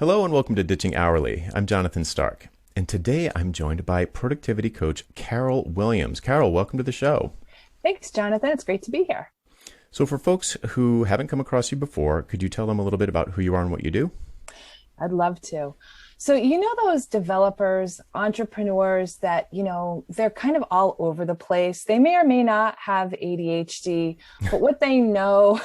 Hello and welcome to Ditching Hourly. I'm Jonathan Stark, and today I'm joined by productivity coach Carol Williams. Carol, welcome to the show. Thanks, Jonathan. It's great to be here. So for folks who haven't come across you before, could you tell them a little bit about who you are and what you do? I'd love to. So, you know, those developers, entrepreneurs that, they're kind of all over the place. They may or may not have ADHD, but what they know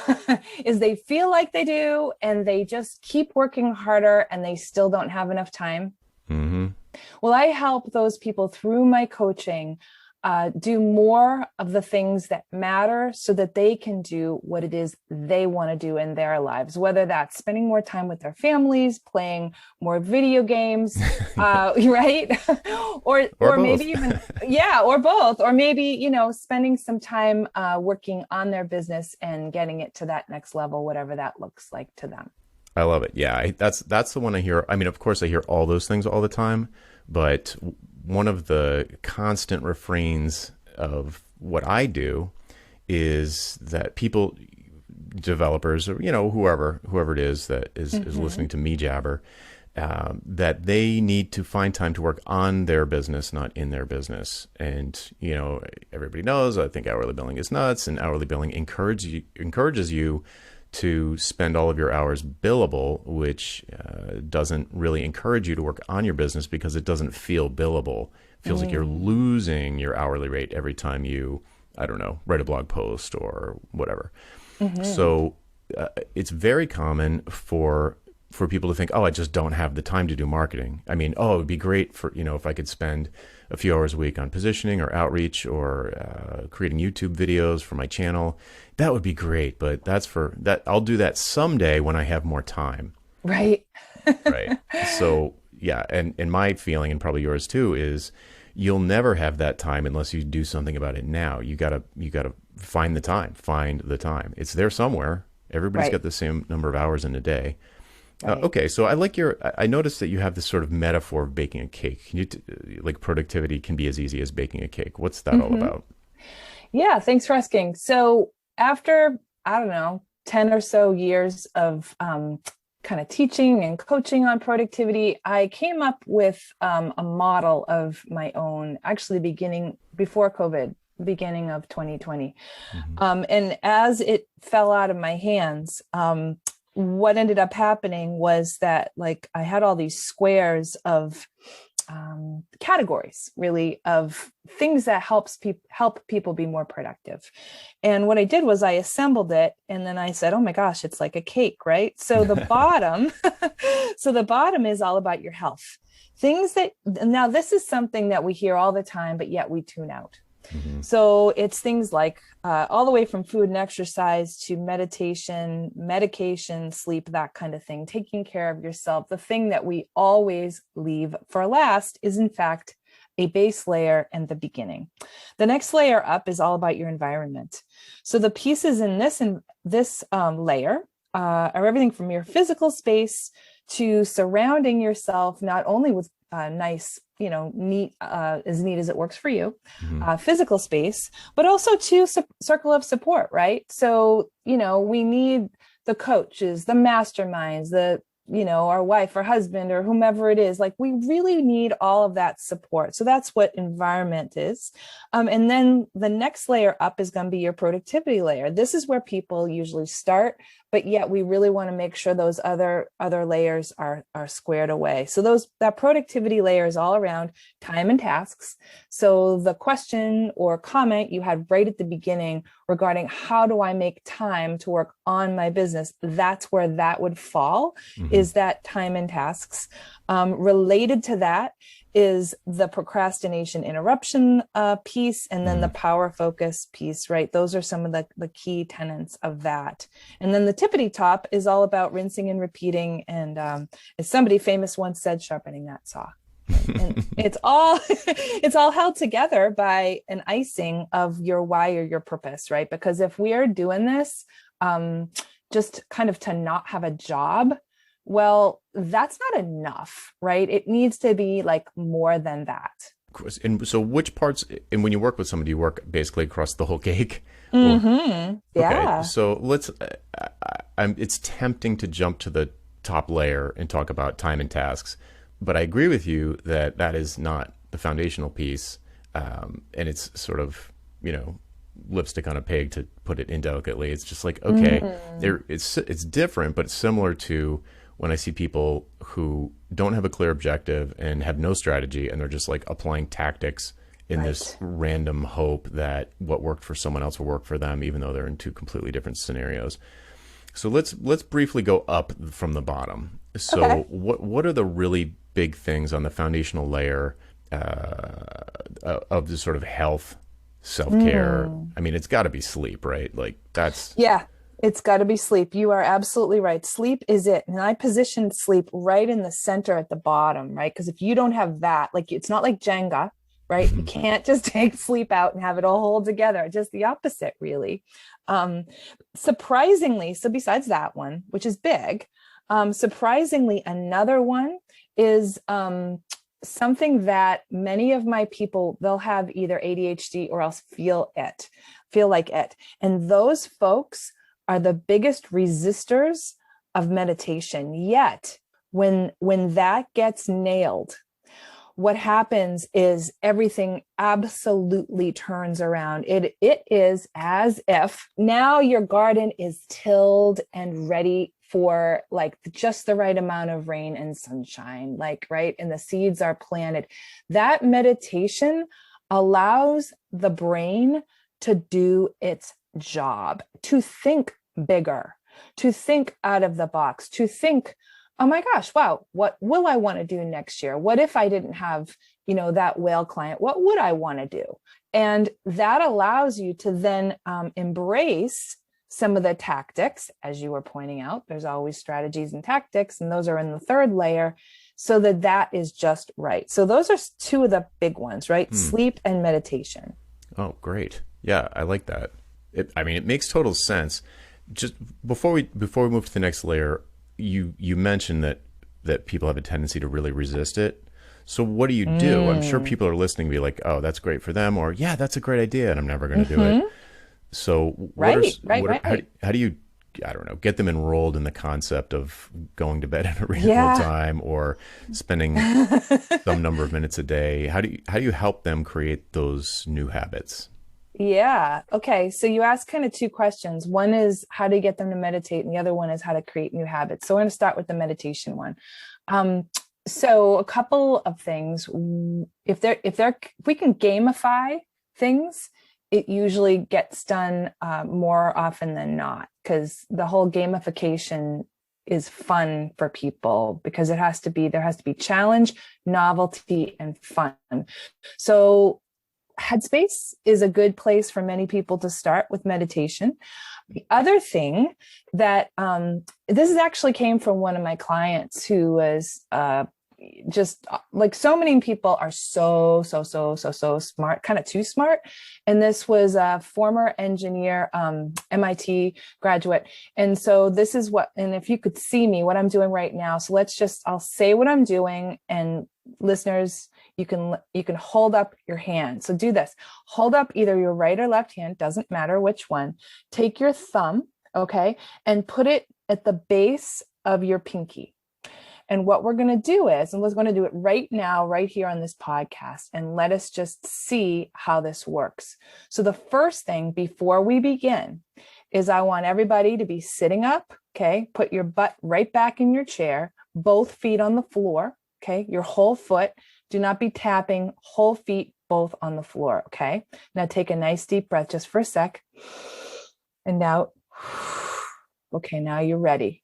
is they feel like they do, and they just keep working harder and they still don't have enough time. Mm-hmm. Well, I help those people through my coaching do more of the things that matter so that they can do what it is they want to do in their lives, whether that's spending more time with their families, playing more video games, right? or maybe even, or both, or maybe, spending some time working on their business and getting it to that next level, whatever that looks like to them. I love it. Yeah, that's the one I hear. I mean, of course, I hear all those things all the time, but one of the constant refrains of what I do is that people, developers, or whoever it is that is listening to me jabber, that they need to find time to work on their business, not in their business. And everybody knows, I think hourly billing is nuts, and hourly billing encourages you to spend all of your hours billable, which doesn't really encourage you to work on your business because it doesn't feel billable. It feels like you're losing your hourly rate every time you, write a blog post or whatever. So it's very common for people to think, oh, I just don't have the time to do marketing. I mean, it would be great for, if I could spend a few hours a week on positioning or outreach or creating YouTube videos for my channel. That would be great, but I'll do that someday when I have more time. Right. Right. So yeah. And my feeling, and probably yours too, is you'll never have that time unless you do something about it now. You gotta find the time. It's there somewhere. Everybody's got the same number of hours in a day. Right. Okay, so I noticed that you have this sort of metaphor of baking a cake. Can you like productivity can be as easy as baking a cake. What's that all about? Yeah, thanks for asking. So after, 10 or so years of kind of teaching and coaching on productivity, I came up with a model of my own, actually before COVID, beginning of 2020. And as it fell out of my hands, what ended up happening was that I had all these squares of categories, really, of things that help people be more productive. And what I did was I assembled it, and then I said, oh my gosh, it's like a cake, right? So the bottom is all about your health. Now this is something that we hear all the time, but yet we tune out. So it's things like all the way from food and exercise to meditation, medication, sleep, that kind of thing, taking care of yourself. The thing that we always leave for last is, in fact, a base layer and the beginning. The next layer up is all about your environment. So the pieces in this layer are everything from your physical space to surrounding yourself, not only with nice, neat, as neat as it works for you, physical space, but also to circle of support, right? So, we need the coaches, the masterminds, our wife or husband or whomever it is. We really need all of that support. So that's what environment is. And then the next layer up is going to be your productivity layer. This is where people usually start, but yet we really want to make sure those other layers are squared away. So that productivity layer is all around time and tasks. So the question or comment you had right at the beginning regarding how do I make time to work on my business, that's where that would fall, is that time and tasks. Related to that is the procrastination interruption piece, and then the power focus piece, right? Those are some of the key tenets of that. And then the tippity top is all about rinsing and repeating. And as somebody famous once said, sharpening that saw. And it's all held together by an icing of your why or your purpose, right? Because if we are doing this just kind of to not have a job, well, that's not enough, right? It needs to be more than that. And so which parts, and when you work with somebody, you work basically across the whole cake? Yeah. Okay, so let's, it's tempting to jump to top layer and talk about time and tasks. But I agree with you that that is not the foundational piece. And it's sort of, lipstick on a pig, to put it indelicately. It's just like, okay, it's different, but it's similar to when I see people who don't have a clear objective and have no strategy, and they're just like applying tactics in this random hope that what worked for someone else will work for them, even though they're in two completely different scenarios. So let's briefly go up from the bottom. So what are the really big things on the foundational layer of the sort of health, self-care? I mean, it's got to be sleep, right? Like that's... Yeah, it's got to be sleep. You are absolutely right. Sleep is it. And I positioned sleep right in the center at the bottom, right? Because if you don't have that, like, it's not like Jenga, right? You can't just take sleep out and have it all hold together. Just the opposite, really. Surprisingly, so besides that one, which is big, surprisingly, another one is something that many of my people, they'll have either ADHD or else feel like it. And those folks are the biggest resistors of meditation. Yet when that gets nailed, what happens is everything absolutely turns around. It is as if now your garden is tilled and ready for like just the right amount of rain and sunshine, like, right? And the seeds are planted. That meditation allows the brain to do its job, to think bigger, to think out of the box, to think, oh my gosh, wow, what will I want to do next year? What if I didn't have, that whale client? What would I want to do? And that allows you to then embrace some of the tactics, as you were pointing out. There's always strategies and tactics, and those are in the third layer, so that is just right. So those are two of the big ones, right? Sleep and meditation. Oh, great. Yeah, I like that. It makes total sense. Just before we move to the next layer, you mentioned that people have a tendency to really resist it. So what do you do? I'm sure people are listening, be like, oh, that's great for them, or yeah, that's a great idea, and I'm never going to do it. So how do you, I don't know, get them enrolled in the concept of going to bed at a reasonable time, or spending some number of minutes a day? How do you help them create those new habits? Yeah. Okay. So you asked kind of two questions. One is how to get them to meditate, and the other one is how to create new habits. So I'm going to start with the meditation one. So a couple of things. If we can gamify things, it usually gets done more often than not, because the whole gamification is fun for people, because there has to be challenge, novelty, and fun. So Headspace is a good place for many people to start with meditation. The other thing that this is actually came from one of my clients who was just like, so many people are so smart, kind of too smart. And this was a former engineer, MIT graduate. And so this is and if you could see me, what I'm doing right now. So I'll say what I'm doing, and listeners, you can hold up your hand. So do this. Hold up either your right or left hand, doesn't matter which one. Take your thumb, okay, and put it at the base of your pinky. And what we're going to do is, and we're going to do it right now, right here on this podcast, and let us just see how this works. So the first thing before we begin is I want everybody to be sitting up, okay? Put your butt right back in your chair, both feet on the floor, okay? Your whole foot. Do not be tapping, whole feet both on the floor, okay? Now take a nice deep breath just for a sec. And now, okay, now you're ready.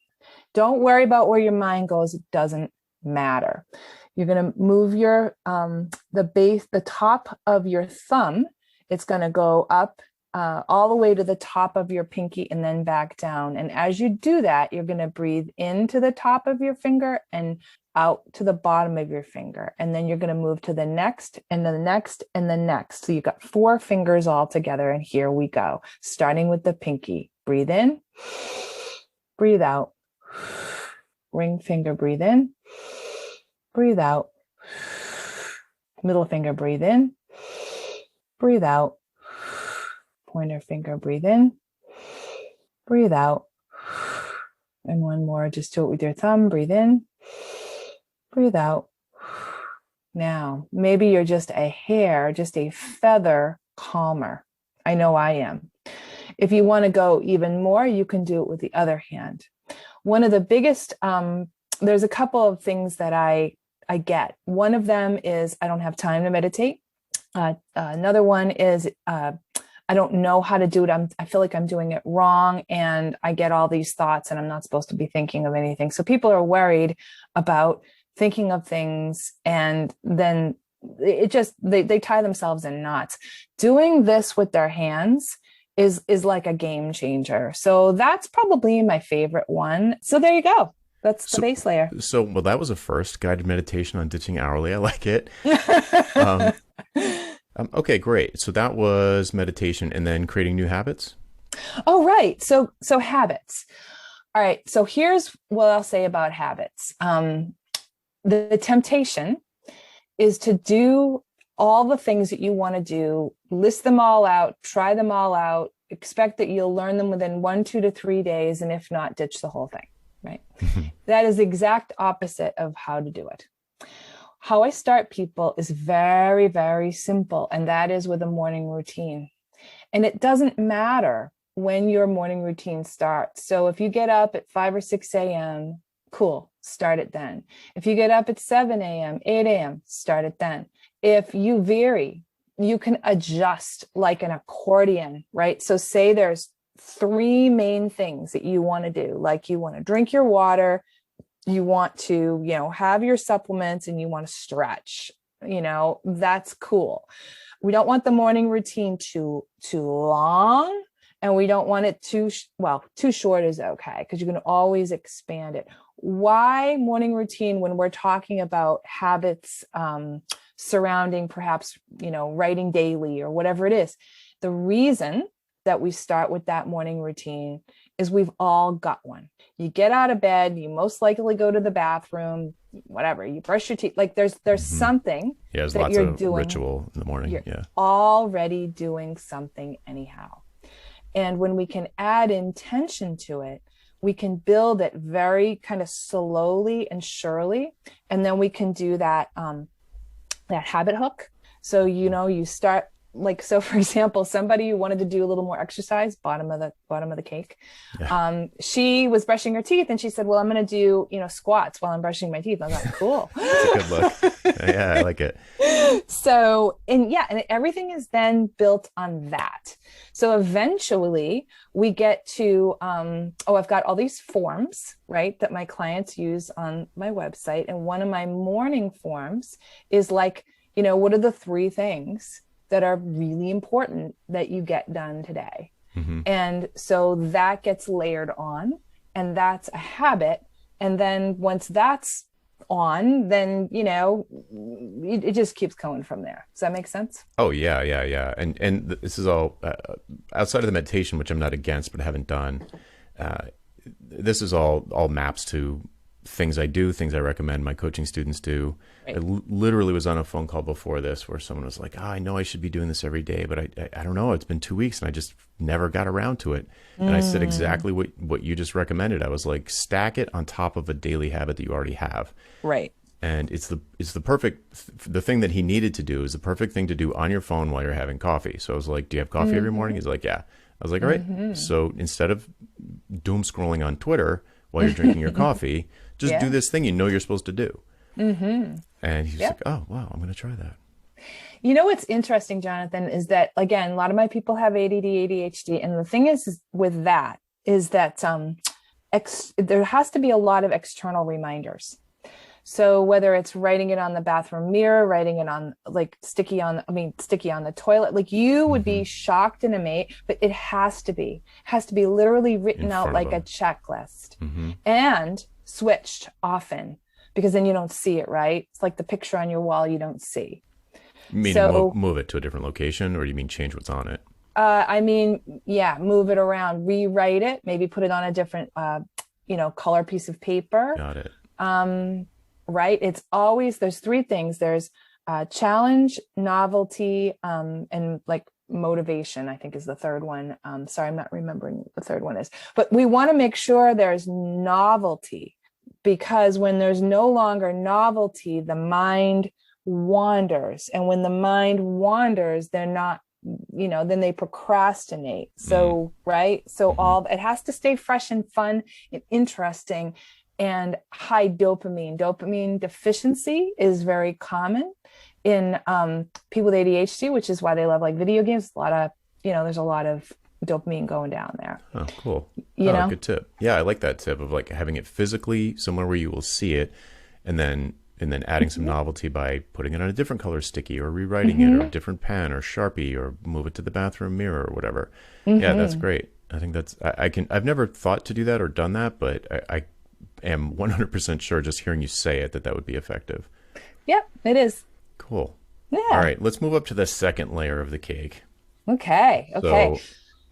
Don't worry about where your mind goes. It doesn't matter. You're going to move your, the top of your thumb. It's going to go up all the way to the top of your pinky and then back down. And as you do that, you're going to breathe into the top of your finger and out to the bottom of your finger. And then you're going to move to the next and the next and the next. So you've got 4 fingers all together. And here we go. Starting with the pinky. Breathe in, breathe out. Ring finger, breathe in, breathe out. Middle finger, breathe in, breathe out. Pointer finger, breathe in, breathe out. And one more. Just do it with your thumb. Breathe in, breathe out. Now, maybe you're just a hair, just a feather calmer. I know I am. If you want to go even more, you can do it with the other hand. One of the biggest, there's a couple of things that I get. One of them is I don't have time to meditate. Another one is I don't know how to do it. I feel like I'm doing it wrong, and I get all these thoughts and I'm not supposed to be thinking of anything. So people are worried about thinking of things, and then it just, they tie themselves in knots. Doing this with their hands is like a game changer. So that's probably my favorite one. So there you go. That's the base layer. So, well, that was a first, guided meditation on ditching hourly. I like it. Okay, great. So that was meditation, and then creating new habits. Oh, right. So habits. All right. So here's what I'll say about habits. The temptation is to do all the things that you want to do, list them all out, try them all out, expect that you'll learn them within 1, 2 to 3 days, and if not, ditch the whole thing, right? That is the exact opposite of how to do it. How I start people is very, very simple, and that is with a morning routine. And it doesn't matter when your morning routine starts. So if you get up at 5 or 6 a.m., cool, start it then. If you get up at 7 a.m., 8 a.m., start it then. If you vary, you can adjust like an accordion, right? So say there's 3 main things that you want to do, like you want to drink your water, you want to, have your supplements, and you want to stretch, that's cool. We don't want the morning routine too long, and we don't want it too short is okay, because you can always expand it. Why morning routine when we're talking about habits surrounding perhaps, writing daily or whatever it is? The reason that we start with that morning routine is we've all got one. You get out of bed, you most likely go to the bathroom, whatever, you brush your teeth. Like there's something there's that lots you're of doing. Ritual in the morning. You're already doing something anyhow. And when we can add intention to it, we can build it very kind of slowly and surely. And then we can do that habit hook. So, you start so for example, somebody who wanted to do a little more exercise, bottom of the cake. Yeah. She was brushing her teeth and she said, well, I'm going to do, squats while I'm brushing my teeth. I was like, cool. That's a good look. Yeah, I like it. So, and everything is then built on that. So eventually we get to, I've got all these forms, right, that my clients use on my website. And one of my morning forms is like, what are the 3 things that are really important that you get done today? Mm-hmm. And so that gets layered on, and that's a habit. And then once that's on, then, it just keeps going from there. Does that make sense? Oh, yeah. And this is all outside of the meditation, which I'm not against, but haven't done. This is all maps to things I do, things I recommend my coaching students do. Right. I literally was on a phone call before this where someone was like, I know I should be doing this every day, but I don't know. It's been 2 weeks and I just never got around to it. And I said exactly what you just recommended. I was like, stack it on top of a daily habit that you already have. Right. And it's the perfect, the thing that he needed to do is the perfect thing to do on your phone while you're having coffee. So I was like, do you have coffee every morning? He's like, yeah. I was like, all right. So instead of doom scrolling on Twitter while you're drinking your coffee, just do this thing you're supposed to do. Mm-hmm. And he's like, oh, wow, I'm going to try that. What's interesting, Jonathan, is that, again, a lot of my people have ADD, ADHD. And the thing is with that is that there has to be a lot of external reminders. So whether it's writing it on the bathroom mirror, writing it on sticky on the toilet, like you would be shocked and amazed, but it has to be literally written out like a checklist and switched often, because then you don't see it, right? It's like the picture on your wall you don't see. Meaning move it to a different location, or do you mean change what's on it? Move it around, rewrite it, maybe put it on a different, color piece of paper. Got it. Right? It's always, there's 3 things. There's challenge, novelty, and like motivation, I think, is the third one. Sorry, I'm not remembering what the third one is, but we want to make sure there's novelty, because when there's no longer novelty, the mind wanders. And when the mind wanders, they're not, then they procrastinate. So, right. So it has to stay fresh and fun and interesting and high dopamine. Dopamine deficiency is very common in people with ADHD, which is why they love like video games. There's a lot of dopamine going down there. Oh, cool. You know? Good tip. Yeah, I like that tip of like having it physically somewhere where you will see it, and then adding some novelty by putting it on a different color sticky or rewriting it, or a different pen or Sharpie, or move it to the bathroom mirror or whatever. Yeah, that's great. I think I've never thought to do that or done that, but I am 100% sure just hearing you say it that would be effective. Yep, it is. Cool. Yeah. All right, let's move up to the second layer of the cake. Okay. So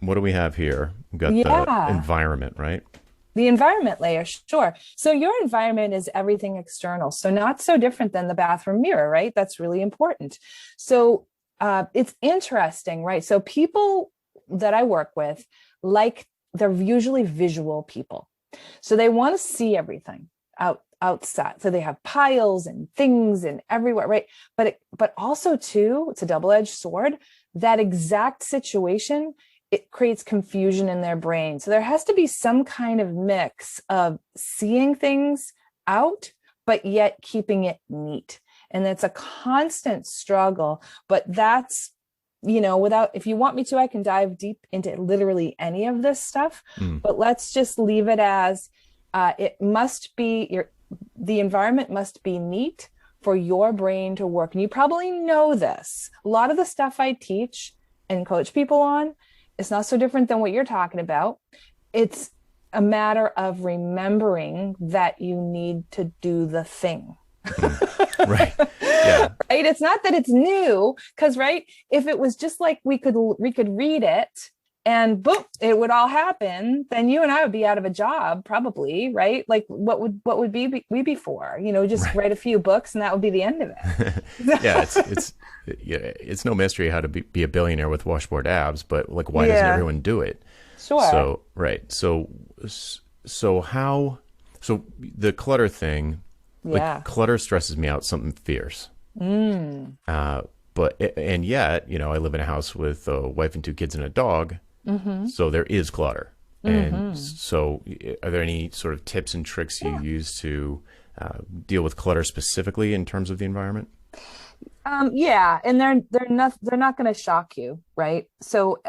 what do we have here? We've got the environment, right? The environment layer, sure. So your environment is everything external. So not so different than the bathroom mirror, right? That's really important. So it's interesting, right? So people that I work with, they're usually visual people. So they want to see everything outside. So they have piles and things and everywhere, right? But also too, it's a double-edged sword. That exact situation, it creates confusion in their brain. So there has to be some kind of mix of seeing things out, but yet keeping it neat. And it's a constant struggle, but that's, if you want me to, I can dive deep into literally any of this stuff, but let's just leave it as it must be the environment must be neat for your brain to work. And you probably know this. A lot of the stuff I teach and coach people on, it's not so different than what you're talking about. It's a matter of remembering that you need to do the thing. Right. Yeah. Right. It's not that it's new, because right, if it was just like we could read it and boom, it would all happen, then you and I would be out of a job probably, right? Like what would we be for? Just write a few books and that would be the end of it. Yeah, it's no mystery how to be a billionaire with washboard abs, but like why doesn't everyone do it? Sure. So right. So the clutter thing, like clutter stresses me out something fierce. But yet, I live in a house with a wife and 2 kids and a dog. So there is clutter. And so are there any sort of tips and tricks you use to deal with clutter specifically in terms of the environment? Yeah. And they're not going to shock you. Right. So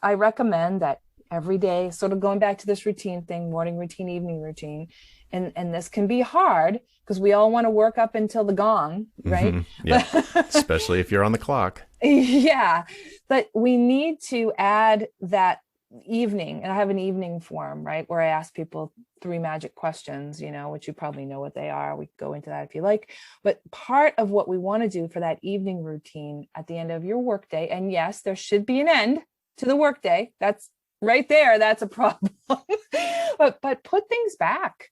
I recommend that every day, sort of going back to this routine thing, morning routine, evening routine. And this can be hard because we all want to work up until the gong, right? Yeah, especially if you're on the clock. Yeah, but we need to add that evening, and I have an evening form, right, where I ask people 3 magic questions, which you probably know what they are. We can go into that if you like. But part of what we want to do for that evening routine at the end of your workday, and yes, there should be an end to the workday. That's right there. That's a problem. but put things back.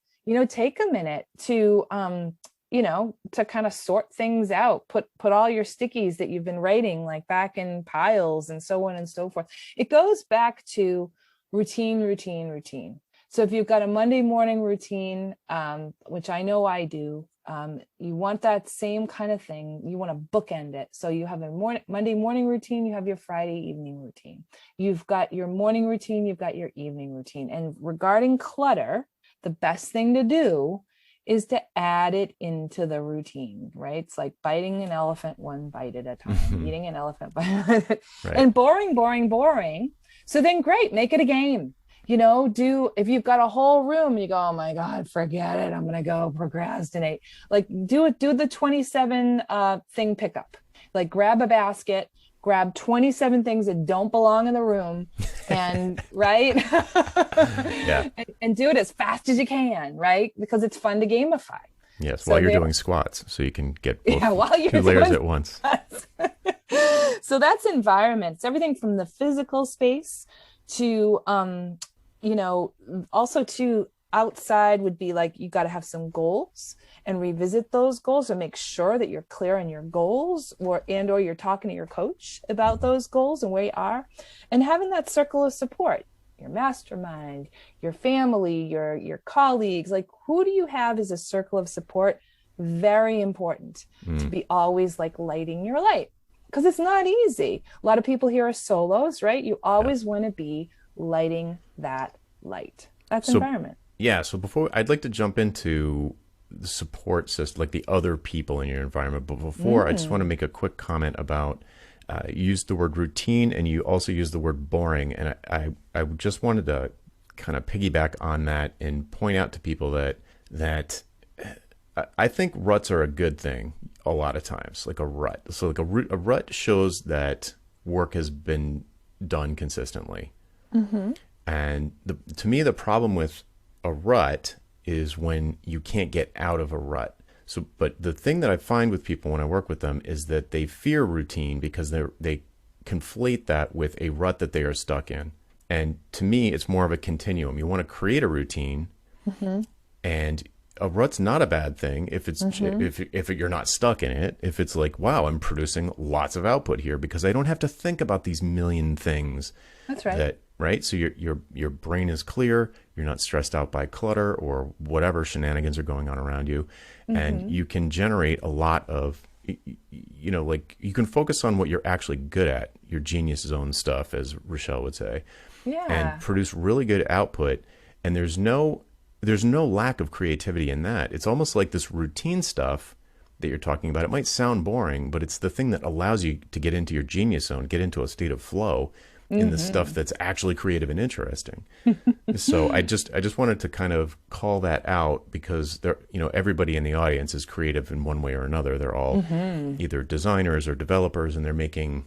Take a minute to, to kind of sort things out, put all your stickies that you've been writing like back in piles and so on and so forth. It goes back to routine. So if you've got a Monday morning routine, which I know I do, you want that same kind of thing. You want to bookend it. So you have a Monday morning routine, you have your Friday evening routine. You've got your morning routine, you've got your evening routine. And regarding clutter, the best thing to do is to add it into the routine, right? It's like biting an elephant one bite at a time, eating an elephant bite. Right. And boring. So then great, make it a game. If you've got a whole room, you go, oh my God, forget it. I'm going to go procrastinate. Like do the 27 thing pickup, like grab a basket, grab 27 things that don't belong in the room and right. Yeah. and do it as fast as you can, right? Because it's fun to gamify. Yes. While you're doing squats, so you can get both, while you're 2 layers at once. So that's environment. It's everything from the physical space to, also to outside would be like you got to have some goals and revisit those goals, or make sure that you're clear on your goals, or you're talking to your coach about those goals and where you are, and having that circle of support, your mastermind, your family, your colleagues. Like, who do you have as a circle of support? Very important to be always like lighting your light, because it's not easy. A lot of people here are solos, right? You always want to be lighting that light. That's environment. Yeah. So before, I'd like to jump into the support system, like the other people in your environment. But before, I just want to make a quick comment about, you used the word routine and you also used the word boring. And I just wanted to kind of piggyback on that and point out to people that I think ruts are a good thing a lot of times, like a rut. So like a rut shows that work has been done consistently. And to me, the problem with a rut is when you can't get out of a rut. So, but the thing that I find with people when I work with them is that they fear routine because they conflate that with a rut that they are stuck in. And to me, it's more of a continuum. You want to create a routine, and a rut's not a bad thing if it's if you're not stuck in it. If it's like, wow, I'm producing lots of output here because I don't have to think about these million things. That's right. Right. So your brain is clear. You're not stressed out by clutter or whatever shenanigans are going on around you, and you can generate a lot of, like you can focus on what you're actually good at, your genius zone stuff, as Rochelle would say, and produce really good output. And there's no lack of creativity in that. It's almost like this routine stuff that you're talking about. It might sound boring, but it's the thing that allows you to get into your genius zone, get into a state of flow in the stuff that's actually creative and interesting. So I just wanted to kind of call that out, because everybody in the audience is creative in one way or another. They're all either designers or developers, and they're making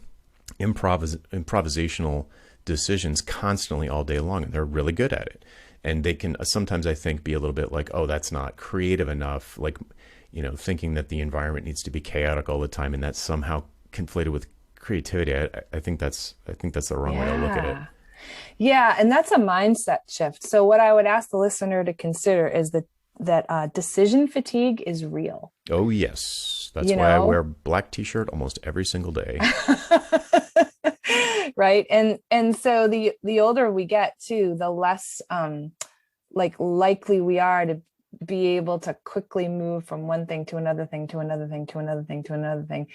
improvisational decisions constantly all day long, and they're really good at it. And they can sometimes, I think, be a little bit like, oh, that's not creative enough. Like, thinking that the environment needs to be chaotic all the time, and that's somehow conflated with creativity. I think that's the wrong way to look at it. Yeah, and that's a mindset shift. So what I would ask the listener to consider is that decision fatigue is real. Oh yes, that's why I wear a black T-shirt almost every single day. Right, and so the older we get too, the less likely we are to be able to quickly move from one thing to another thing to another thing to another thing to another thing,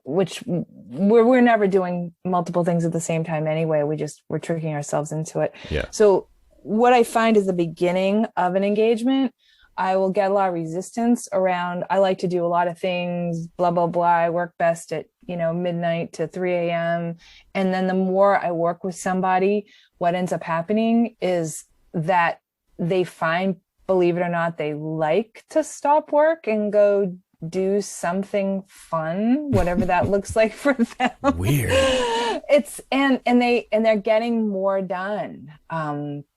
which we're never doing multiple things at the same time anyway. We're tricking ourselves into it. Yeah. So what I find is the beginning of an engagement, I will get a lot of resistance around, I like to do a lot of things, blah, blah, blah. I work best at, midnight to 3 a.m. And then the more I work with somebody, what ends up happening is that they find, believe it or not, they like to stop work and go do something fun, whatever that looks like for them. Weird. They're getting more done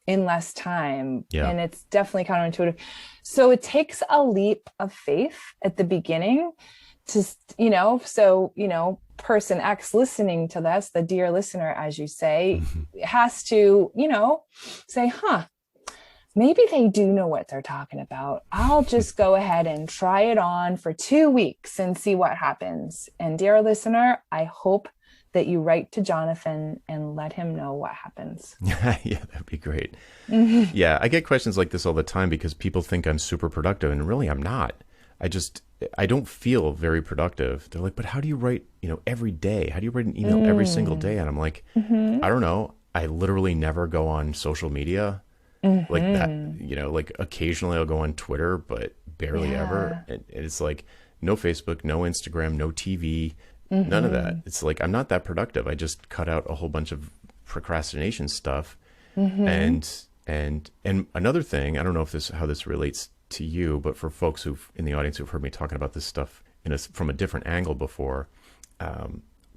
in less time. Yeah. And it's definitely counterintuitive. So it takes a leap of faith at the beginning to, person X listening to this, the dear listener, as you say, has to, say, maybe they do know what they're talking about. I'll just go ahead and try it on for 2 weeks and see what happens. And dear listener, I hope that you write to Jonathan and let him know what happens. Yeah, that'd be great. Yeah, I get questions like this all the time because people think I'm super productive, and really I'm not. I don't feel very productive. They're like, but how do you write, every day? How do you write an email every single day? And I'm like, I don't know. I literally never go on social media. Like that, like occasionally I'll go on Twitter, but barely ever. And it's like no Facebook, no Instagram, no TV, none of that. It's like, I'm not that productive. I just cut out a whole bunch of procrastination stuff. And another thing, I don't know if how this relates to you, but for folks in the audience who've heard me talking about this stuff from a different angle before,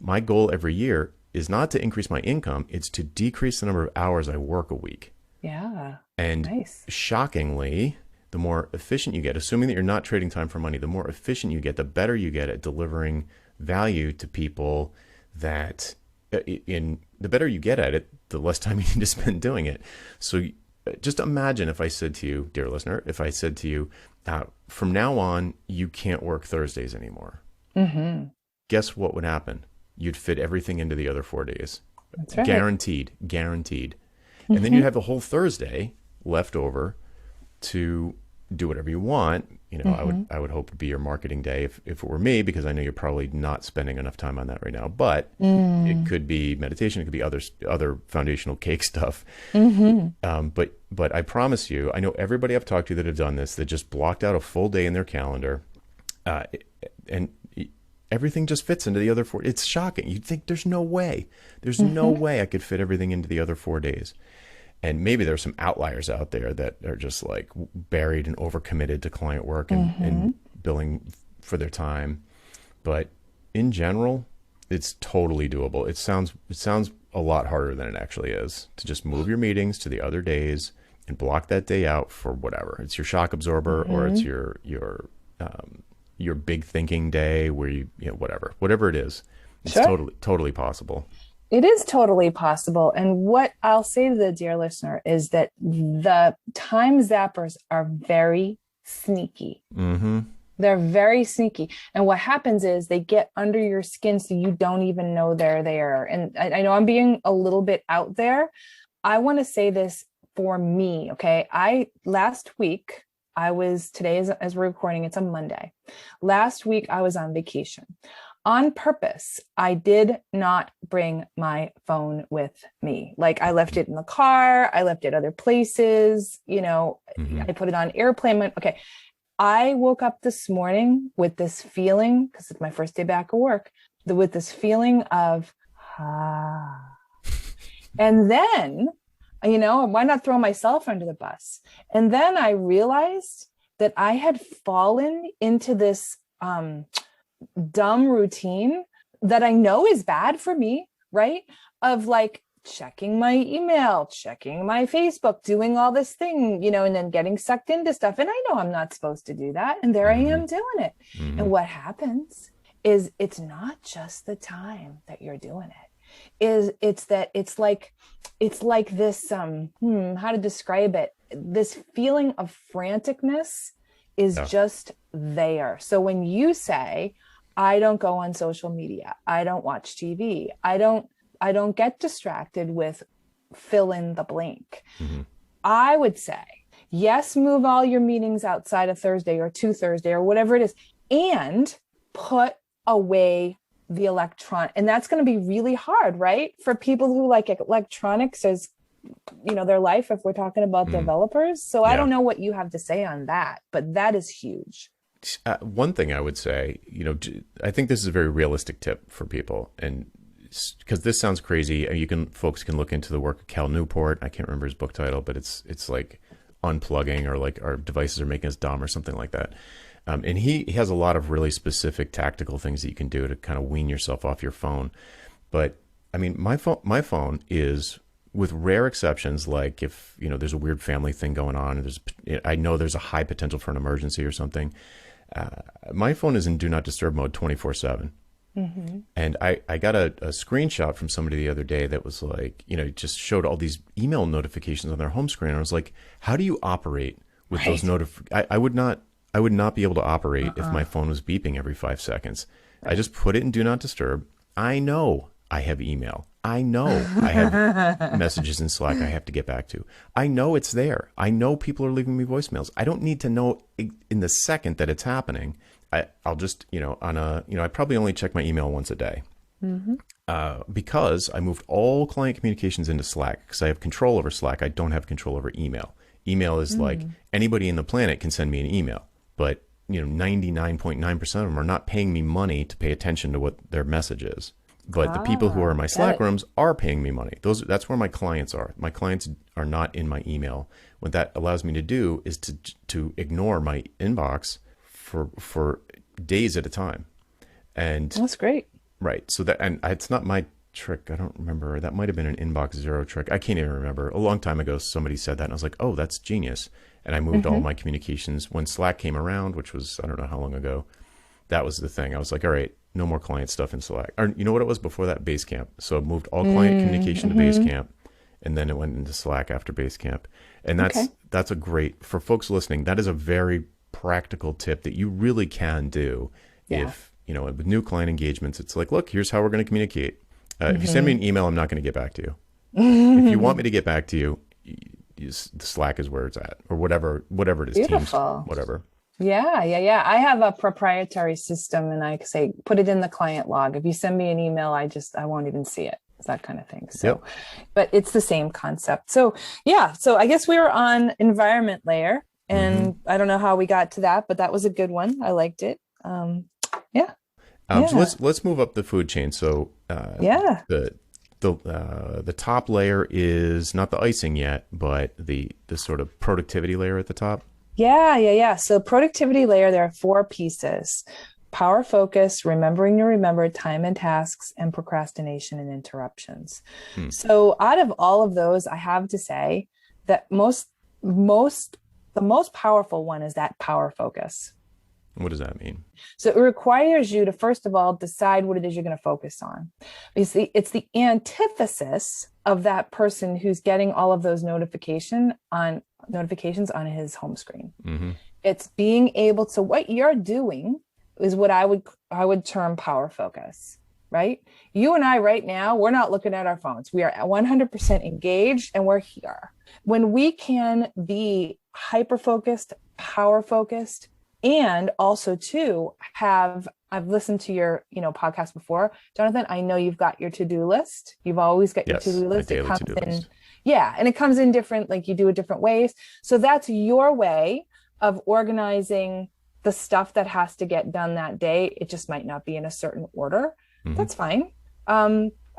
my goal every year is not to increase my income. It's to decrease the number of hours I work a week. Yeah. And nice. Shockingly, the more efficient you get, assuming that you're not trading time for money, the more efficient you get, the better you get at delivering value to people. The better you get at it, the less time you need to spend doing it. So just imagine if I said to you, dear listener, if I said to you, from now on, you can't work Thursdays anymore. Mm-hmm. Guess what would happen? You'd fit everything into the other 4 days. That's right. Guaranteed, guaranteed. And then you'd have the whole Thursday left over to do whatever you want. You know, I would hope to be your marketing day if it were me, because I know you're probably not spending enough time on that right now. But it could be meditation, it could be other foundational cake stuff. But I promise you, I know everybody I've talked to that have done this, that just blocked out a full day in their calendar, and everything just fits into the other 4. It's shocking. You'd think there's no way. There's no way I could fit everything into the other 4 days. And maybe there's some outliers out there that are just like buried and overcommitted to client work and billing for their time. But in general, it's totally doable. It sounds a lot harder than it actually is to just move your meetings to the other days and block that day out for whatever. It's your shock absorber, or it's your big thinking day where you know, whatever it is. It's totally possible. It is totally possible. And what I'll say to the dear listener is that the time zappers are very sneaky. They're very sneaky. And what happens is they get under your skin so you don't even know they're there. And I know I'm being a little bit out there. I want to say this for me. Okay. Last week, today as we're recording, it's a Monday. Last week, I was on vacation. On purpose, I did not bring my phone with me. Like, I left it in the car. I left it other places. You know, I put it on airplane mode. Okay. I woke up this morning with this feeling, because it's my first day back at work, with this feeling of, and then, you know, why not throw myself under the bus? And then I realized that I had fallen into this, dumb routine that I know is bad for me, right? Of like checking my email, checking my Facebook, doing all this thing, you know, and then getting sucked into stuff. And I know I'm not supposed to do that. And there I am doing it. And what happens is it's not just the time that you're doing it. It's like this, how to describe it? This feeling of franticness is just there. So when you say, I don't go on social media, I don't watch TV, I don't get distracted with fill in the blank. I would say, yes, move all your meetings outside of Thursday or to Thursday or whatever it is, and put away the electron. And that's going to be really hard, right? For people who like electronics as, you know, their life, if we're talking about developers. So I don't know what you have to say on that, but that is huge. One thing I would say, you know, I think this is a very realistic tip for people, and because this sounds crazy, folks can look into the work of Cal Newport. I can't remember his book title, but it's like unplugging, or like our devices are making us dumb, or something like that. And he has a lot of really specific tactical things that you can do to kind of wean yourself off your phone. But I mean, my phone is, with rare exceptions, like if, you know, there's a weird family thing going on, and I know there's a high potential for an emergency or something. My phone is in do not disturb mode 24/7. And I got a screenshot from somebody the other day that was like, you know, just showed all these email notifications on their home screen. I was like, how do you operate with those I would not be able to operate if my phone was beeping every 5 seconds. I just put it in do not disturb. I know I have email. I know I have messages in Slack I have to get back to. I know it's there. I know people are leaving me voicemails. I don't need to know in the second that it's happening. I'll just, you know, I probably only check my email once a day. Because I moved all client communications into Slack, because I have control over Slack. I don't have control over email. Email is like anybody in the planet can send me an email, but you know, 99.9% of them are not paying me money to pay attention to what their message is. But the people who are in my Slack rooms are paying me money. That's where my clients are. My clients are not in my email. What that allows me to do is to ignore my inbox for days at a time. And that's great. Right. So it's not my trick. I don't remember. That might have been an inbox zero trick. I can't even remember. A long time ago, somebody said that, and I was like, oh, that's genius. And I moved all my communications when Slack came around, which was, I don't know how long ago. That was the thing. I was like, all right, no more client stuff in Slack. Or you know what it was before that? Basecamp. So I moved all client communication to Basecamp, and then it went into Slack after Basecamp. And that's Okay. that's a great, for folks listening, that is a very practical tip that you really can do. Yeah. If, with new client engagements, it's like, look, here's how we're going to communicate. If you send me Mm-hmm. an email, I'm not going to get back to you. If you want me to get back to you, Slack is where it's at, or whatever it is, Teams, Beautiful. whatever. Yeah, yeah, yeah. I have a proprietary system and I say, put it in the client log. If you send me an email, I won't even see it. It's that kind of thing. So, Yep. but it's the same concept. So yeah, so I guess we were on environment layer Mm-hmm. and I don't know how we got to that, but that was a good one. I liked it. Yeah, So yeah, let's move up the food chain. So yeah. the top layer is not the icing yet, but the sort of productivity layer at the top. Yeah, yeah, yeah. So productivity layer, there are four pieces: power focus, remembering to remember, time and tasks, and procrastination and interruptions. Hmm. So out of all of those, I have to say that the most powerful one is that power focus. What does that mean? So it requires you to, first of all, decide what it is you're going to focus on. It's the antithesis of that person who's getting all of those notifications on his home screen. Mm-hmm. It's being able to, what you're doing is what I would term power focus, right? You and I right now, we're not looking at our phones. We are 100% engaged and we're here. When we can be hyper focused, power focused, and also too I've listened to your podcast before, Jonathan. I know you've got your to-do list. You've always got Yes, your to-do list. a It daily comes to-do in, list. yeah, and it comes in different, like you do it different ways. So that's your way of organizing the stuff that has to get done that day. It just might not be in a certain order. Mm-hmm. That's fine.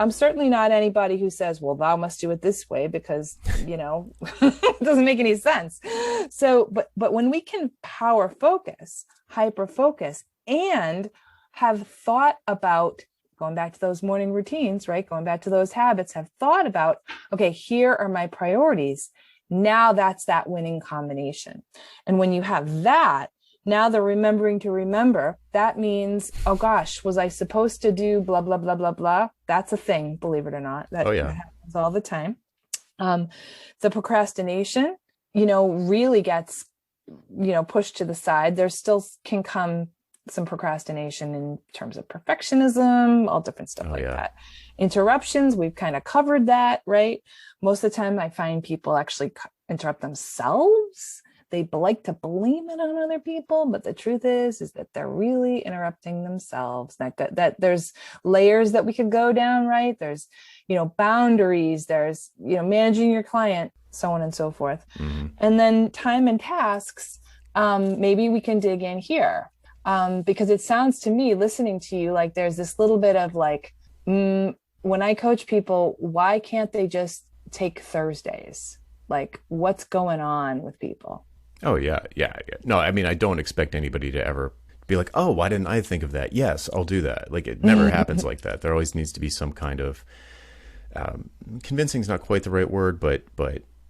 I'm certainly not anybody who says, well, thou must do it this way because, it doesn't make any sense. So, but when we can power focus, hyper focus, and have thought about going back to those morning routines, right? Going back to those habits, have thought about, okay, here are my priorities. Now that's that winning combination. And when you have that, now the remembering to remember, that means, oh gosh, was I supposed to do blah, blah, blah, blah, blah. That's a thing, believe it or not. That happens all the time. The procrastination, really gets, pushed to the side. There still can come some procrastination in terms of perfectionism, all different stuff that. Interruptions, we've kind of covered that, right? Most of the time I find people actually interrupt themselves. They like to blame it on other people, but the truth is that they're really interrupting themselves. That there's layers that we could go down, right? There's, boundaries, there's, managing your client, so on and so forth. Mm-hmm. And then time and tasks, maybe we can dig in here. Because it sounds to me, listening to you, like there's this little bit of like, when I coach people, why can't they just take Thursdays? Like what's going on with people? Oh, yeah. No, I mean, I don't expect anybody to ever be like, oh, why didn't I think of that? Yes, I'll do that. Like it never happens like that. There always needs to be some kind of, convincing is not quite the right word, but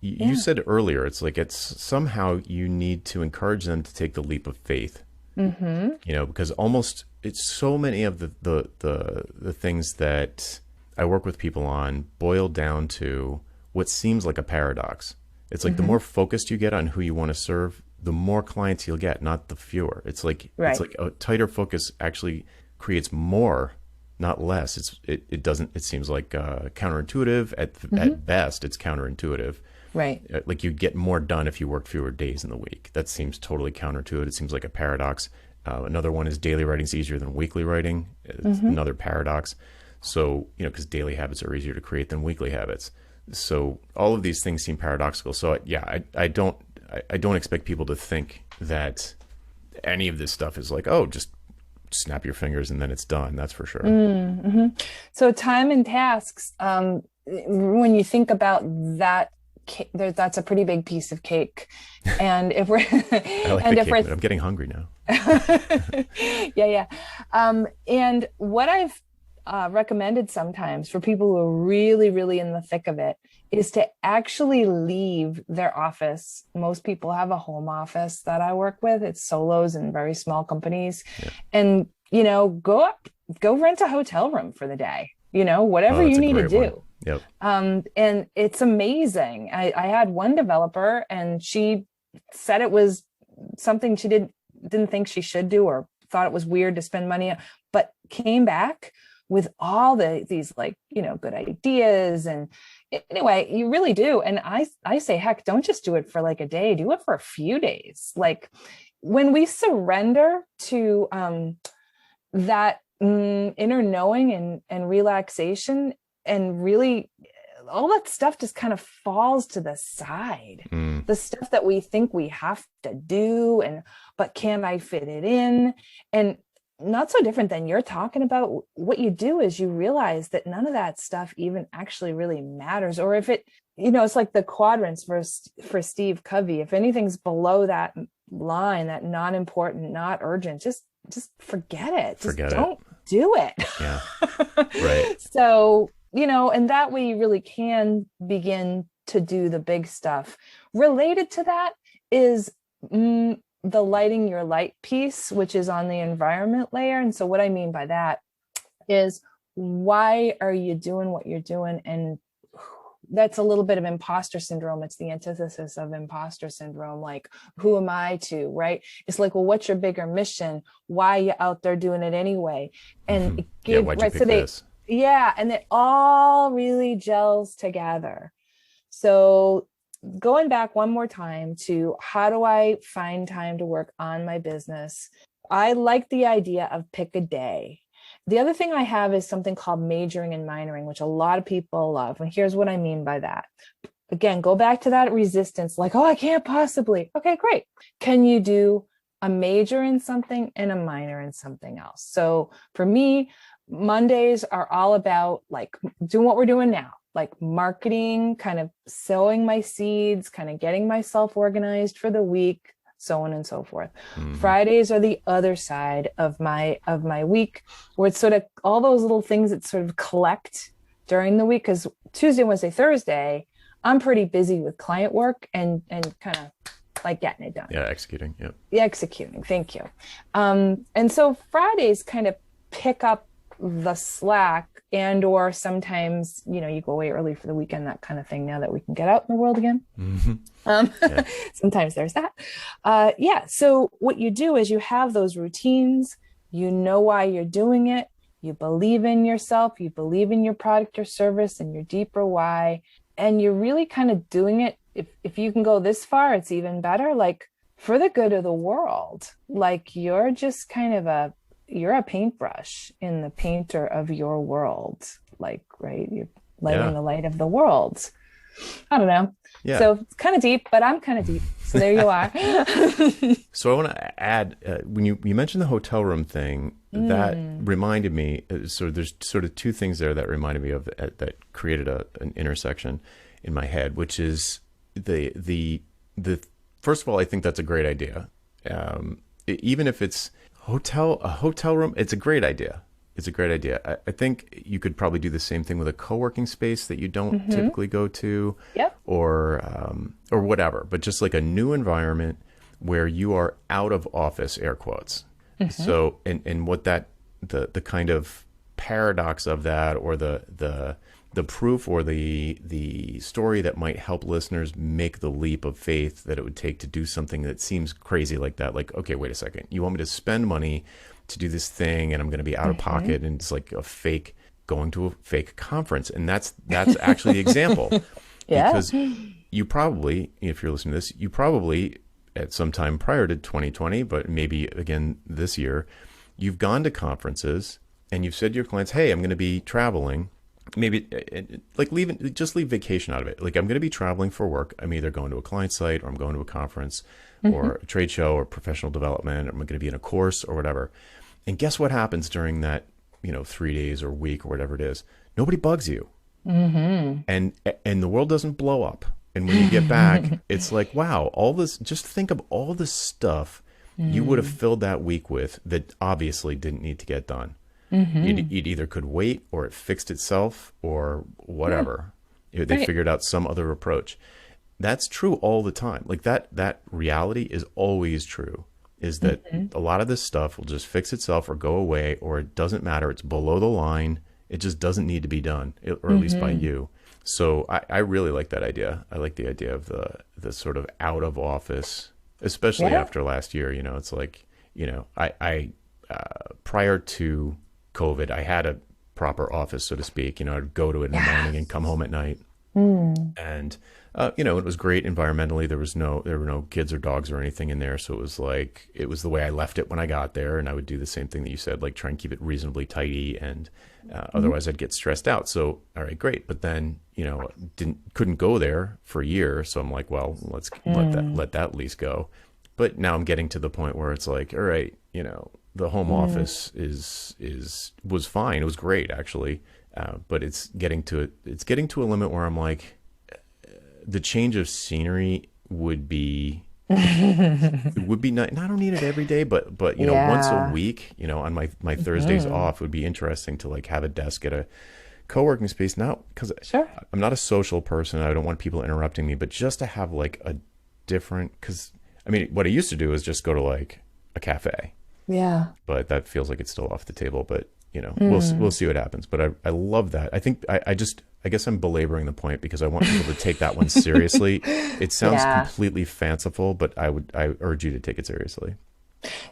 you said earlier, it's like it's somehow you need to encourage them to take the leap of faith. Mm-hmm. Because almost it's so many of the things that I work with people on boil down to what seems like a paradox. It's like the more focused you get on who you want to serve, the more clients you'll get, not the fewer. It's like it's like a tighter focus actually creates more, not less. It seems like counterintuitive at best. It's counterintuitive. Right. Like you get more done if you work fewer days in the week. That seems totally counterintuitive. It seems like a paradox. Another one is daily writing is easier than weekly writing. It's another paradox. So, because daily habits are easier to create than weekly habits. So all of these things seem paradoxical. So I don't expect people to think that any of this stuff is like, oh, just snap your fingers and then it's done. That's for sure. Mm-hmm. So time and tasks, when you think about that, that's a pretty big piece of cake. And if we're, I like the cake, but I'm getting hungry now. Yeah. And what I've recommended sometimes for people who are really, really in the thick of it is to actually leave their office. Most people have a home office that I work with. It's solos and very small companies. Yeah. And, go rent a hotel room for the day, whatever you need to do. Yep. And it's amazing. I had one developer, and she said it was something she didn't think she should do, or thought it was weird to spend money on, but came back with all these, like, good ideas. And anyway, you really do. And I say, heck, don't just do it for like a day, do it for a few days. Like, when we surrender to that inner knowing and relaxation, and really all that stuff just kind of falls to the side. The stuff that we think we have to do, but can I fit it in? And not so different than you're talking about. What you do is you realize that none of that stuff even actually really matters. Or if it, it's like the quadrants for Steve Covey. If anything's below that line, that not important, not urgent, just forget it. Don't do it. Yeah. Right. So, and that way you really can begin to do the big stuff. Related to that is the lighting your light piece, which is on the environment layer. And so what I mean by that is, why are you doing what you're doing? And that's a little bit of imposter syndrome. It's the antithesis of imposter syndrome. Like, who am I to, right? It's like, well, what's your bigger mission? Why are you out there doing it anyway? And why'd you pick this? Yeah. And it all really gels together. So going back one more time to, how do I find time to work on my business? I like the idea of pick a day. The other thing I have is something called majoring and minoring, which a lot of people love. And here's what I mean by that. Again, go back to that resistance, like, oh, I can't possibly. Okay, great. Can you do a major in something and a minor in something else? So for me, Mondays are all about like doing what we're doing now, like marketing, kind of sowing my seeds, kind of getting myself organized for the week, so on and so forth. Fridays are the other side of my week, where it's sort of all those little things that sort of collect during the week. Because Tuesday, Wednesday, Thursday, I'm pretty busy with client work and kind of like getting it done. Yeah, executing. Yep. Yeah, executing. Thank you. And so Fridays kind of pick up the slack, and or sometimes you go away early for the weekend, that kind of thing, now that we can get out in the world again. Sometimes there's that. So what you do is you have those routines, why you're doing it, you believe in yourself, you believe in your product or service and your deeper why, and you're really kind of doing it. If you can go this far, it's even better, like for the good of the world. Like, you're just kind of you're a paintbrush in the painter of your world, like, right? You're lighting the light of the world. I don't know. Yeah. So it's kind of deep, but I'm kind of deep. So there you are. So I want to add, when you mentioned the hotel room thing, that reminded me, so there's sort of two things there that reminded me of that created an intersection in my head, which is the first of all, I think that's a great idea. Even if it's a hotel room, it's a great idea. It's a great idea. I think you could probably do the same thing with a co-working space that you don't typically go to, or whatever, but just like a new environment where you are out of office, air quotes. So, and what that, the kind of paradox of that, or the proof, or the story that might help listeners make the leap of faith that it would take to do something that seems crazy like that. Like, okay, wait a second. You want me to spend money to do this thing, and I'm going to be out of pocket, and it's like going to a fake conference. And that's actually the example. Because you probably, if you're listening to this, you probably at some time prior to 2020, but maybe again this year, you've gone to conferences and you've said to your clients, hey, I'm going to be traveling. Maybe like leave vacation out of it. Like, I'm going to be traveling for work. I'm either going to a client site, or I'm going to a conference or a trade show or professional development, or I'm going to be in a course or whatever. And guess what happens during that, 3 days or week or whatever it is? Nobody bugs you. And the world doesn't blow up. And when you get back, it's like, wow, all this, just think of all this stuff you would have filled that week with that obviously didn't need to get done. It either could wait, or it fixed itself, or whatever. They figured out some other approach. That's true all the time. Like that reality is always true, is that a lot of this stuff will just fix itself or go away, or it doesn't matter. It's below the line. It just doesn't need to be done, or at least by you. So I really like that idea. I like the idea of the sort of out of office, especially Yeah. after last year. It's like, I prior to COVID, I had a proper office, so to speak. I'd go to it in the Yeah. morning and come home at night. Mm. And it was great environmentally. There were no kids or dogs or anything in there, so it was the way I left it when I got there. And I would do the same thing that you said, like try and keep it reasonably tidy, and Mhm. otherwise I'd get stressed out. So all right, great. But then couldn't go there for a year, so I'm like, well, let's Mm. let that lease go. But now I'm getting to the point where it's like, all right, the home Mm. office was fine. It was great actually, but it's getting to a limit where I'm like, the change of scenery would be nice. I don't need it every day, but once a Yeah. week, on my Thursdays Mhm. off, would be interesting to like have a desk at a co-working space. Now, because Sure. I'm not a social person, I don't want people interrupting me, but just to have like a different, because I mean, what I used to do is just go to like a cafe, Yeah. but that feels like it's still off the table. But we'll Mm. see what happens. But I love that. I think I guess I'm belaboring the point because I want people to take that one seriously. It sounds Yeah. completely fanciful, but I urge you to take it seriously.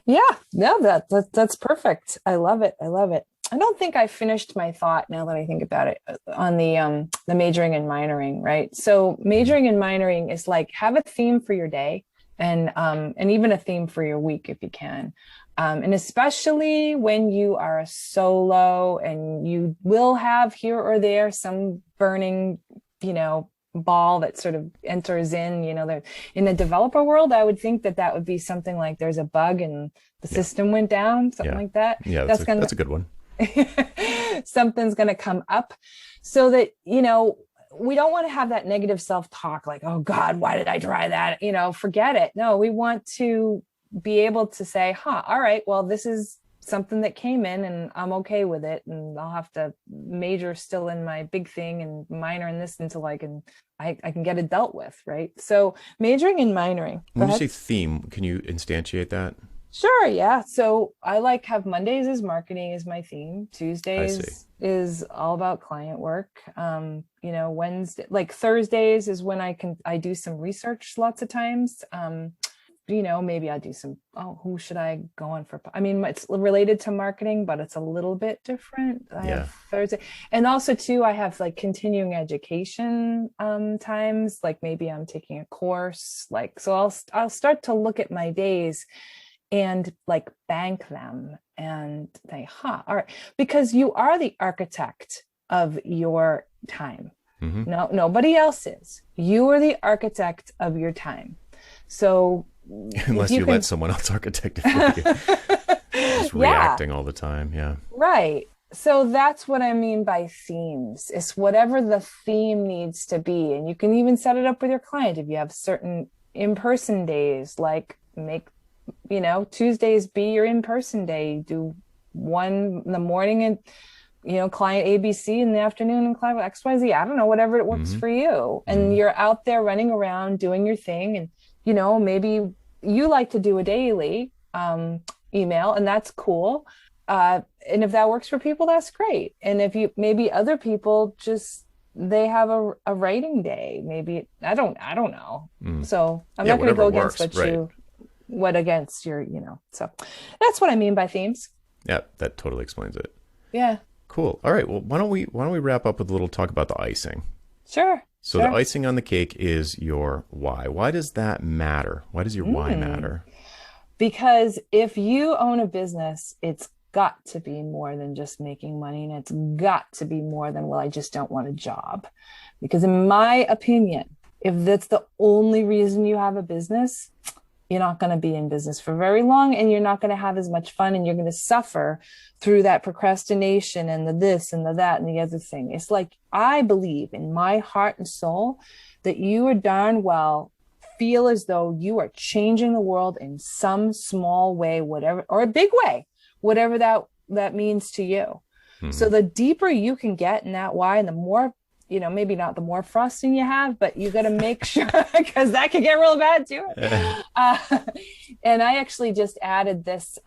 Yeah. No, that's perfect. I love it. I love it. I don't think I finished my thought now that I think about it on the majoring and minoring, right? So Mhm. majoring and minoring is like have a theme for your day and even a theme for your week if you can. And especially when you are a solo and you will have here or there some burning, ball that sort of enters in, in the developer world, I would think that that would be something like there's a bug and the Yeah, system went down, something yeah, like that. yeah. That's gonna That's a good one. something's gonna come up so that, we don't want to have that negative self-talk like, oh God, why did I try that? Forget it. No, we want to be able to say, all right, well, this is something that came in and I'm okay with it. And I'll have to major still in my big thing and minor in this until I can get it dealt with. Right. So majoring and minoring. Go When you ahead. say theme, can you instantiate that? Sure, yeah. So I like have Mondays as marketing is my theme. I see. Tuesdays is all about client work. Wednesday, like Thursdays is when I do some research lots of times. Maybe I do some, oh, who should I go on for? I mean, it's related to marketing, but it's a little bit different. I Yeah. have Thursday. And also too, I have like continuing education times, like maybe I'm taking a course, like so I'll start to look at my days and like bank them and say, all right, because you are the architect of your time. Hmm. No, nobody else is. You are the architect of your time. So if Unless you you let can, someone else architect it for you, just yeah, reacting all the time. Yeah. right. So that's what I mean by themes. It's whatever the theme needs to be. And you can even set it up with your client if you have certain in-person days, like make Tuesdays be your in-person day. Do one in the morning and client ABC in the afternoon and client XYZ. I don't know, whatever it works Hmm. for you. And Hmm. you're out there running around doing your thing. And maybe you like to do a daily email, and that's cool. And if that works for people, that's great. And if you maybe other people just they have a writing day, maybe I don't know. Mm. So I'm Yeah, not going to whatever go against works. Right. what against your, so that's what I mean by themes. Yeah, that totally explains it. Yeah, Cool. All right. Well, why don't we wrap up with a little talk about the icing? sure, So the sure. icing on the cake is your why. Why does that matter? Why does your why Mm. matter? Because if you own a business, it's got to be more than just making money, and it's got to be more than, well, I just don't want a job. Because in my opinion, if that's the only reason you have a business, you're not going to be in business for very long, and you're not going to have as much fun, and you're going to suffer through that procrastination and the this and the that and the other thing. It's like I believe in my heart and soul that you are darn well feel as though you are changing the world in some small way, whatever, or a big way, whatever that means to you. Hmm. So the deeper you can get in that why, and the more, maybe not the more frosting you have, but you got to make sure because that could get real bad too. Uh, and I actually just added this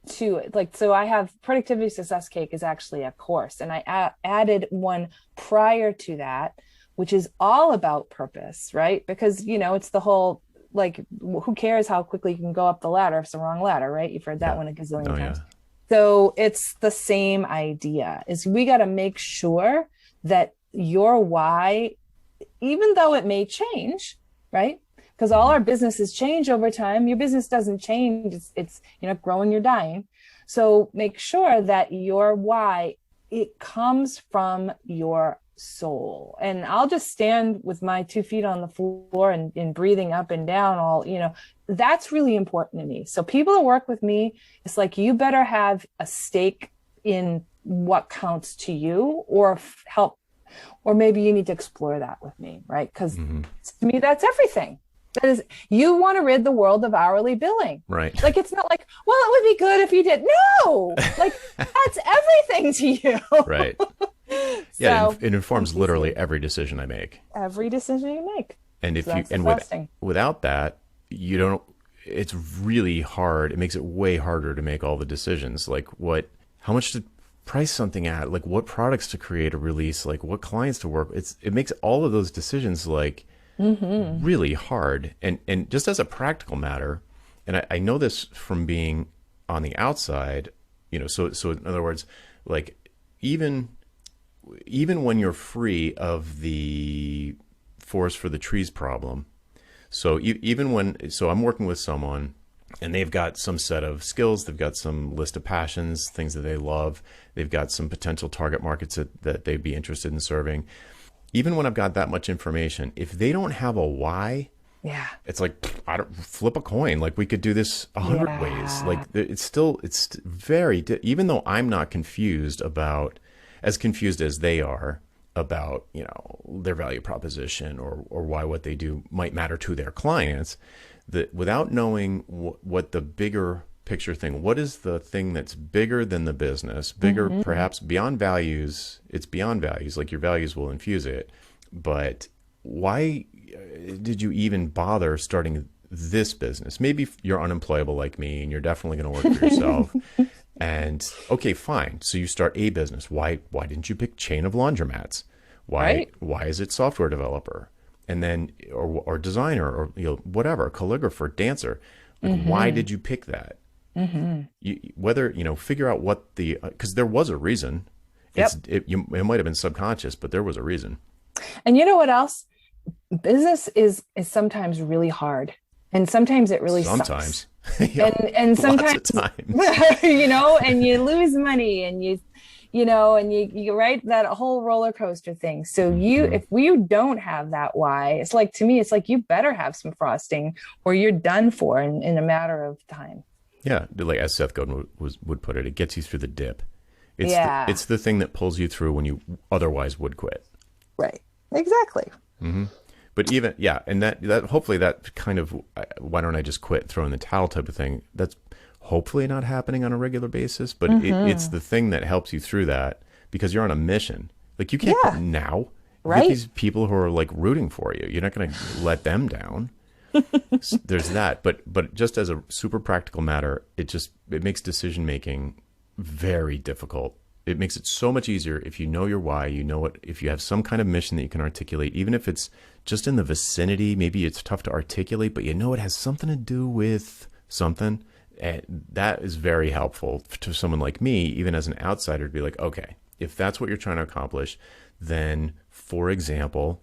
to it. Like, so I have Productivity Success Cake is actually a course, and I added one prior to that, which is all about purpose, right? Because, it's the whole, like, who cares how quickly you can go up the ladder if it's the wrong ladder, right? You've heard that Yeah. one a gazillion Oh yeah. times. So it's the same idea, is we got to make sure that your why, even though it may change, right? Because all Mhm. our businesses change over time. Your business doesn't change. It's growing, you're dying. So make sure that your why, it comes from your soul. And I'll just stand with my 2 feet on the floor and breathing up and down that's really important to me. So people that work with me, it's like, you better have a stake in what counts to you, or help, or maybe you need to explore that with me, right? Because Mhm. to me, that's everything. That is, you want to rid the world of hourly billing. Right. Like, it's not like, well, it would be good if you did. No, like, that's everything to you. Right. Yeah, So it informs thank you, literally Steve. every decision I make. Every decision you make. And So if you that's and with exhausting. without that, you don't it's really hard. It makes it way harder to make all the decisions. Like how much to price something at, like what products to create or release, like what clients to work. It makes all of those decisions like really hard. And just as a practical matter, and I know this from being on the outside, so in other words, like even when you're free of the forest for the trees problem. So so I'm working with someone and they've got some set of skills, they've got some list of passions, things that they love, they've got some potential target markets that they'd be interested in serving. Even when I've got that much information, if they don't have a why, Yeah. it's like, I don't flip a coin. Like we could do this 100 ways. Like Yeah. it's very, even though I'm not as confused as they are about, their value proposition or why what they do might matter to their clients, that without knowing what the bigger picture thing, what is the thing that's bigger than the business, bigger, perhaps beyond values, it's beyond values, like your values will infuse it. But why did you even bother starting this business? Maybe you're unemployable like me and you're definitely going to work for yourself. And okay, fine. So you start a business. Why didn't you pick chain of laundromats? Right. Why is it software developer? And then or designer or whatever, calligrapher, dancer. Like why did you pick that? Whether figure out what because there was a reason. Yep. It might have been subconscious, but there was a reason. And you know what else? Business is sometimes really hard, and sometimes it really Sometimes. sucks. And sometimes, Lots of times. and you lose money, and you ride that whole roller coaster thing. So if you don't have that why, it's like, to me, it's like, you better have some frosting or you're done for in a matter of time. Yeah, like as Seth Godin would put it gets you through the dip. Yeah. It's the thing that pulls you through when you otherwise would quit. Right. Exactly. But even, yeah, and that hopefully that kind of, why don't I just quit, throw in the towel type of thing, that's hopefully not happening on a regular basis, but it's the thing that helps you through that because you're on a mission. Like you can't quit now. You Right. get these people who are like rooting for you. You're not going to let them down. There's that. But just as a super practical matter, it makes decision making very difficult. It makes it so much easier if you know your why, if you have some kind of mission that you can articulate, even if it's just in the vicinity, maybe it's tough to articulate, but it has something to do with something. And that is very helpful to someone like me, even as an outsider, to be like, okay, if that's what you're trying to accomplish, then, for example,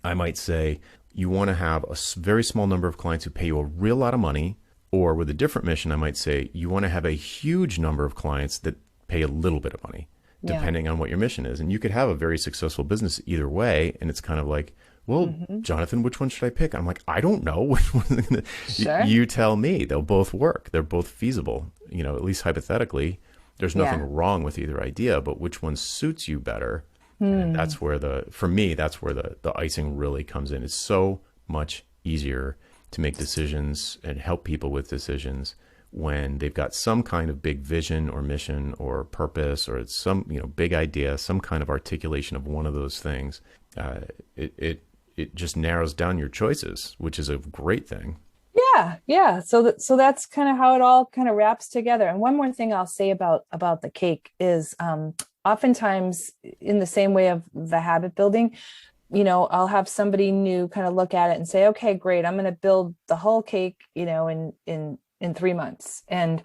I might say you want to have a very small number of clients who pay you a real lot of money, or with a different mission, I might say you want to have a huge number of clients that pay a little bit of money, depending on what your mission is. And you could have a very successful business either way. And it's kind of like, well, Jonathan, which one should I pick? I'm like, I don't know. Which one? Sure. You tell me. They'll both work. They're both feasible. At least hypothetically, there's nothing wrong with either idea, but which one suits you better? And that's where for me, that's where the icing really comes in. It's so much easier to make decisions and help people with decisions when they've got some kind of big vision or mission or purpose, or it's some big idea, some kind of articulation of one of those things. It just narrows down your choices, which is a great thing. Yeah. So that's kind of how it all kind of wraps together. And one more thing I'll say about the cake is oftentimes in the same way of the habit building, I'll have somebody new kind of look at it and say, okay, great, I'm going to build the whole cake, in 3 months. And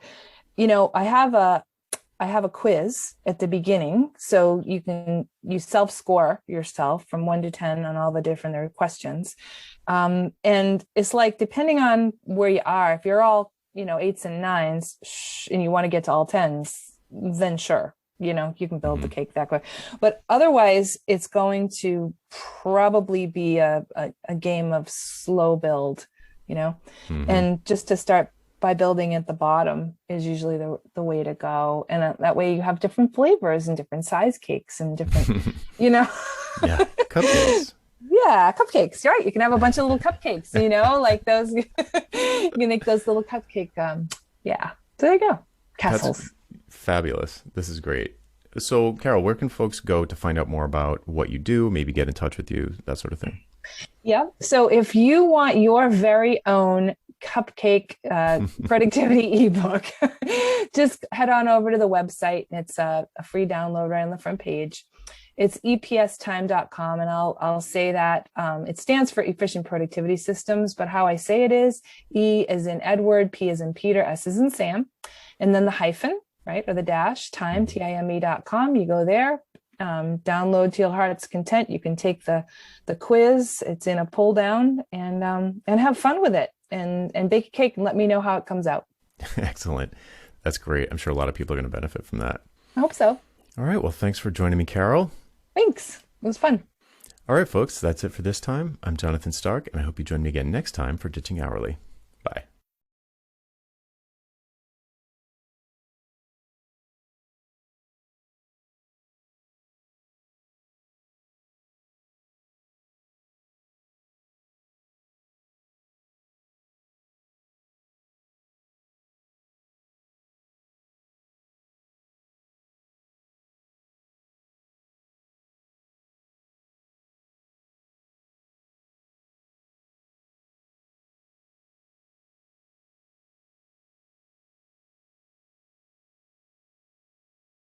I have a quiz at the beginning, so you self-score yourself from 1 to 10 on all the different there are questions. And it's like, depending on where you are, if you're all, eights and nines, and you want to get to all tens, then sure, you can build the cake that way. But otherwise, it's going to probably be a game of slow build, and just to start by building at the bottom is usually the way to go. And that way you have different flavors and different size cakes and different, Yeah, cupcakes. Yeah, cupcakes. Right. You can have a bunch of little cupcakes, like those. You can make those little cupcake. Yeah. So there you go. Castles. That's fabulous. This is great. So, Carol, where can folks go to find out more about what you do, maybe get in touch with you, that sort of thing? Yeah. So if you want your very own cupcake productivity ebook, just head on over to the website. It's a free download right on the front page. It's epstime.com, and I'll say that it stands for Efficient Productivity Systems, but how I say it is E as in Edward, P as in Peter, S as in Sam, and then the hyphen, right, or the dash, time.com. You go there, download to your heart's content. You can take the quiz. It's in a pull down, and have fun with it, and bake a cake and let me know how it comes out. Excellent. That's great. I'm sure a lot of people are going to benefit from that. I hope so. All right. Well, thanks for joining me, Carol. Thanks. It was fun. All right, folks. That's it for this time. I'm Jonathan Stark, and I hope you join me again next time for Ditching Hourly.